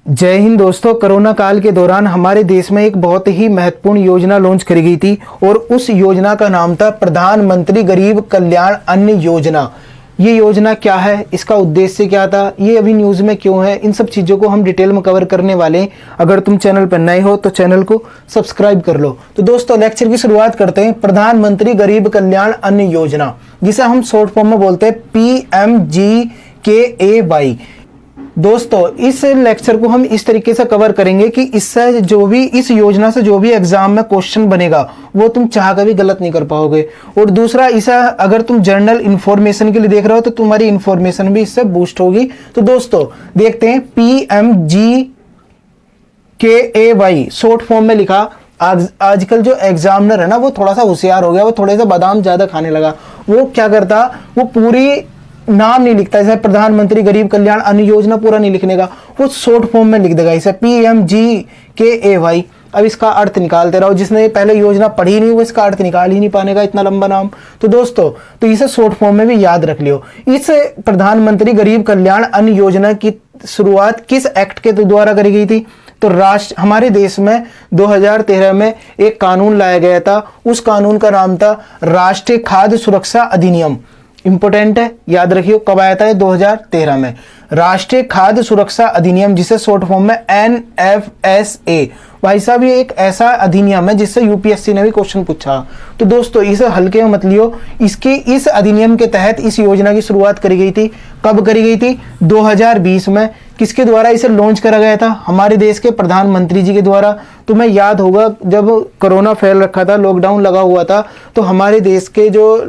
जय हिंद दोस्तों। कोरोना काल के दौरान हमारे देश में एक बहुत ही महत्वपूर्ण योजना लॉन्च करी गई थी और उस योजना का नाम था प्रधानमंत्री गरीब कल्याण अन्न योजना। ये योजना क्या है, इसका उद्देश्य क्या था, ये अभी न्यूज में क्यों है, इन सब चीजों को हम डिटेल में कवर करने वाले हैं। अगर तुम चैनल पर नए हो तो चैनल को सब्सक्राइब कर लो। तो दोस्तों लेक्चर की शुरुआत करते हैं। प्रधानमंत्री गरीब कल्याण अन्न योजना, जिसे हम शॉर्ट फॉर्म में बोलते हैं PMGKAY। दोस्तों इस लेक्चर को हम इस तरीके से कवर करेंगे कि इससे जो भी इस योजना से जो भी एग्जाम में क्वेश्चन बनेगा वो तुम चाह कर भी गलत नहीं कर पाओगे। और दूसरा, इसे अगर तुम जर्नल इंफॉर्मेशन के लिए देख रहे हो तो तुम्हारी इंफॉर्मेशन भी इससे बूस्ट होगी। तो दोस्तों देखते हैं PMGKAY शॉर्ट फॉर्म में लिखा। आजकल जो एग्जामिनर है ना वो थोड़ा सा होशियार हो गया, वो थोड़े से बादाम ज्यादा खाने लगा। वो क्या करता, वो पूरी नाम नहीं लिखता, जैसे प्रधानमंत्री गरीब कल्याण अन्न योजना पूरा नहीं लिखने का, वो शॉर्ट फॉर्म में लिख देगा इसे PMGKAY। अब इसका अर्थ निकालते रहो। जिसने पहले योजना पढ़ी नहीं वो इसका अर्थ निकाल ही नहीं पाने का, इतना लंबा नाम। तो दोस्तों तो इसे शॉर्ट फॉर्म में भी याद रख लियो। इस प्रधानमंत्री गरीब कल्याण अन्न योजना की शुरुआत किस एक्ट के द्वारा करी गई थी? तो हमारे देश में 2013 में एक कानून लाया गया था। उस कानून का नाम था राष्ट्रीय खाद्य सुरक्षा अधिनियम। इंपोर्टेंट है, याद रखियो। कब आया था? 2013 में राष्ट्रीय खाद्य सुरक्षा अधिनियम, जिसे शॉर्ट फॉर्म में NFSA। भाई साहब ये एक ऐसा अधिनियम है जिससे यूपीएससी ने भी क्वेश्चन पूछा। तो दोस्तों इसे हल्के में मत लियो। इस अधिनियम के तहत इस योजना की शुरुआत करी गई थी। कब करी गई थी? 2020 में। किसके द्वारा इसे लॉन्च करा गया था? हमारे देश के प्रधानमंत्री जी के द्वारा। तुम्हें याद होगा जब कोरोना फैल रखा था, लॉकडाउन लगा हुआ था, तो हमारे देश के जो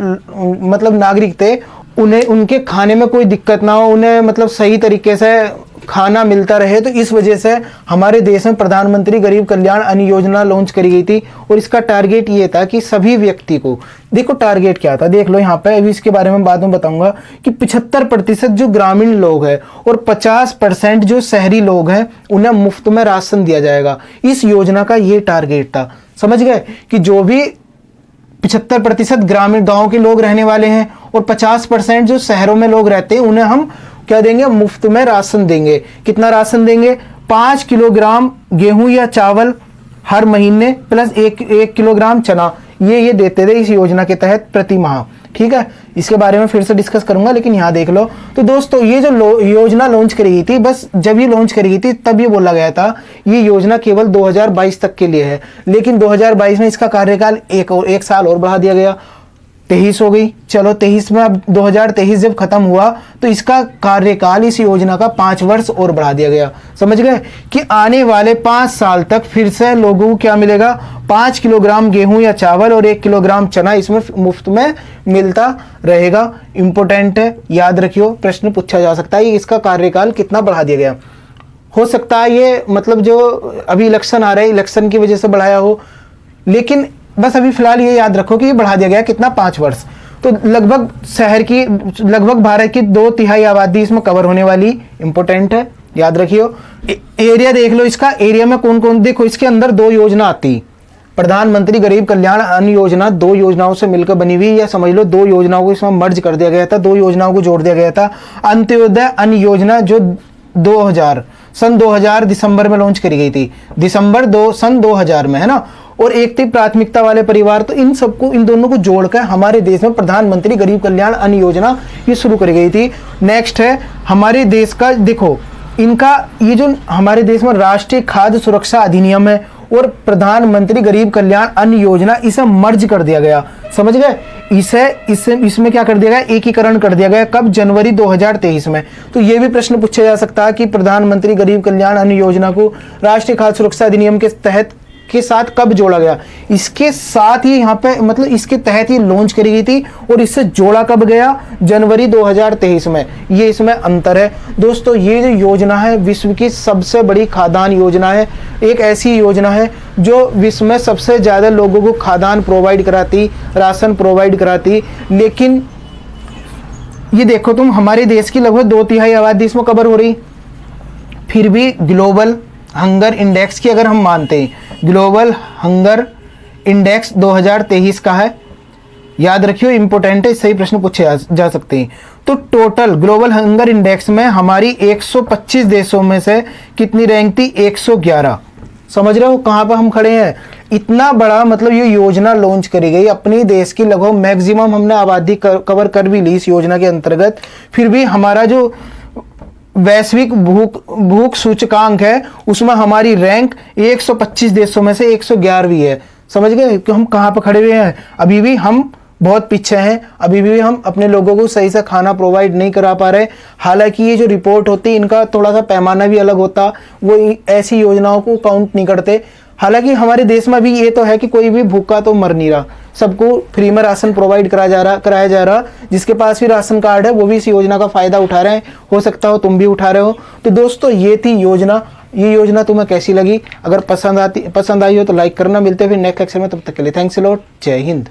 मतलब नागरिक थे उन्हें उनके खाने में कोई दिक्कत ना हो, उन्हें मतलब सही तरीके से खाना मिलता रहे। तो इस वजह से हमारे देश में प्रधानमंत्री गरीब कल्याण अन्न योजना लॉन्च करी गई थी। और इसका टारगेट ये था कि सभी व्यक्ति को, देखो टारगेट क्या था, देख लो यहाँ पे। अभी इसके बारे में बाद में बताऊंगा कि 75% जो ग्रामीण लोग हैं और 50% जो शहरी लोग हैं उन्हें मुफ्त में राशन दिया जाएगा। इस योजना का ये टारगेट था। समझ गए कि जो भी 75% ग्रामीण गांव के लोग रहने वाले हैं और 50% जो शहरों में लोग रहते हैं उन्हें हम क्या देंगे? मुफ्त में राशन देंगे। कितना राशन देंगे? 5 किलोग्राम गेहूं या चावल हर महीने प्लस 1 किलोग्राम चना। ये देते थे इस योजना के तहत प्रति माह। ठीक है, इसके बारे में फिर से डिस्कस करूंगा, लेकिन यहाँ देख लो। तो दोस्तों ये जो योजना लॉन्च करी गई थी, बस जब ये लॉन्च करी गई थी तब ये बोला गया था ये योजना केवल 2022 तक के लिए है। लेकिन 2022 में इसका कार्यकाल एक साल और बढ़ा दिया गया, 23 हो गई। चलो 23 में, अब 2023 जब खत्म हुआ तो इसका कार्यकाल इस योजना का 5 वर्ष और बढ़ा दिया गया। समझ गए कि आने वाले 5 साल तक फिर से लोगों को क्या मिलेगा? 5 किलोग्राम गेहूं या चावल और 1 किलोग्राम चना इसमें मुफ्त में मिलता रहेगा। इंपोर्टेंट है, याद रखियो। प्रश्न पूछा जा सकता है इसका कार्यकाल कितना बढ़ा दिया गया। हो सकता है ये मतलब जो अभी इलेक्शन आ रहा है, इलेक्शन की वजह से बढ़ाया हो, लेकिन बस अभी फिलहाल ये याद रखो कि ये बढ़ा दिया गया कितना? 5 वर्ष। तो लगभग लगभग भारत की 2/3 आबादी इसमें कवर होने वाली। इंपोर्टेंट है, याद रखियो। एरिया देख लो इसका। एरिया में कौन कौन, देखो इसके अंदर 2 योजना आती। प्रधानमंत्री गरीब कल्याण अन्न योजना 2 योजनाओं से मिलकर बनी हुई, या समझ लो 2 योजनाओं को इसमें मर्ज कर दिया गया था, 2 योजनाओं को जोड़ दिया गया था। अंत्योदय अन्न योजना जो सन 2000 दिसंबर में लॉन्च करी गई थी, सन 2000 में, है ना। और एक थी प्राथमिकता वाले परिवार। तो इन दोनों को जोड़कर हमारे देश में प्रधानमंत्री गरीब कल्याण अन्न योजना ये शुरू करी गई थी। नेक्स्ट है हमारे देश का, देखो इनका ये जो हमारे देश में राष्ट्रीय खाद्य सुरक्षा अधिनियम है और प्रधानमंत्री गरीब कल्याण अन्न योजना, इसे मर्ज कर दिया गया। समझ गए? इसमें क्या कर दिया गया? एकीकरण कर दिया गया। कब? जनवरी 2023 में। तो ये भी प्रश्न पूछा जा सकता है कि प्रधानमंत्री गरीब कल्याण अन्न योजना को राष्ट्रीय खाद्य सुरक्षा अधिनियम के तहत के साथ कब जोड़ा गया? इसके साथ ही यहाँ पे मतलब इसके तहत ही लॉन्च करी गई थी और इससे जोड़ा कब गया? जनवरी 2023 में। ये इसमें अंतर है। दोस्तों ये जो योजना है विश्व की सबसे बड़ी खाद्यान्न योजना है। एक ऐसी योजना है जो विश्व में सबसे ज्यादा लोगों को खाद्यान्न प्रोवाइड कराती, राशन प्रोवाइड कराती। लेकिन ये देखो तुम, हमारे देश की लगभग 2/3 आबादी इसमें कवर हो रही, फिर भी ग्लोबल हंगर इंडेक्स की अगर हम मानते हैं, ग्लोबल हंगर इंडेक्स 2023 का है याद रखियो, इंपॉर्टेंट है, सही प्रश्न पूछे जा सकते हैं। तो टोटल ग्लोबल हंगर इंडेक्स में हमारी 125 देशों में से कितनी रैंक थी? 111। समझ रहे हो कहां पर हम खड़े हैं? इतना बड़ा मतलब ये योजना लॉन्च करी गई, अपनी देश की लगभग मैक्सिमम हमने आबादी कवर कर भी ली इस योजना के अंतर्गत, फिर भी हमारा जो वैश्विक भूख सूचकांक है उसमें हमारी रैंक 125 देशों में से 111वीं है। समझ गए कि हम कहां पर खड़े हुए हैं? अभी भी हम बहुत पीछे हैं, अभी भी हम अपने लोगों को सही से खाना प्रोवाइड नहीं करा पा रहे। हालांकि ये जो रिपोर्ट होती है इनका थोड़ा सा पैमाना भी अलग होता, वो ऐसी योजनाओं को काउंट नहीं करते। हालांकि हमारे देश में भी ये तो है कि कोई भी भूखा तो मर नहीं रहा, सबको फ्री में राशन प्रोवाइड कराया जा रहा। जिसके पास भी राशन कार्ड है वो भी इस योजना का फायदा उठा रहे हैं, हो सकता हो तुम भी उठा रहे हो। तो दोस्तों ये थी योजना, ये योजना तुम्हें कैसी लगी? अगर पसंद आई हो तो लाइक करना। मिलते हैं फिर नेक्स्ट लेक्चर में, तब तक के लिए थैंक्स अ लॉट, जय हिंद।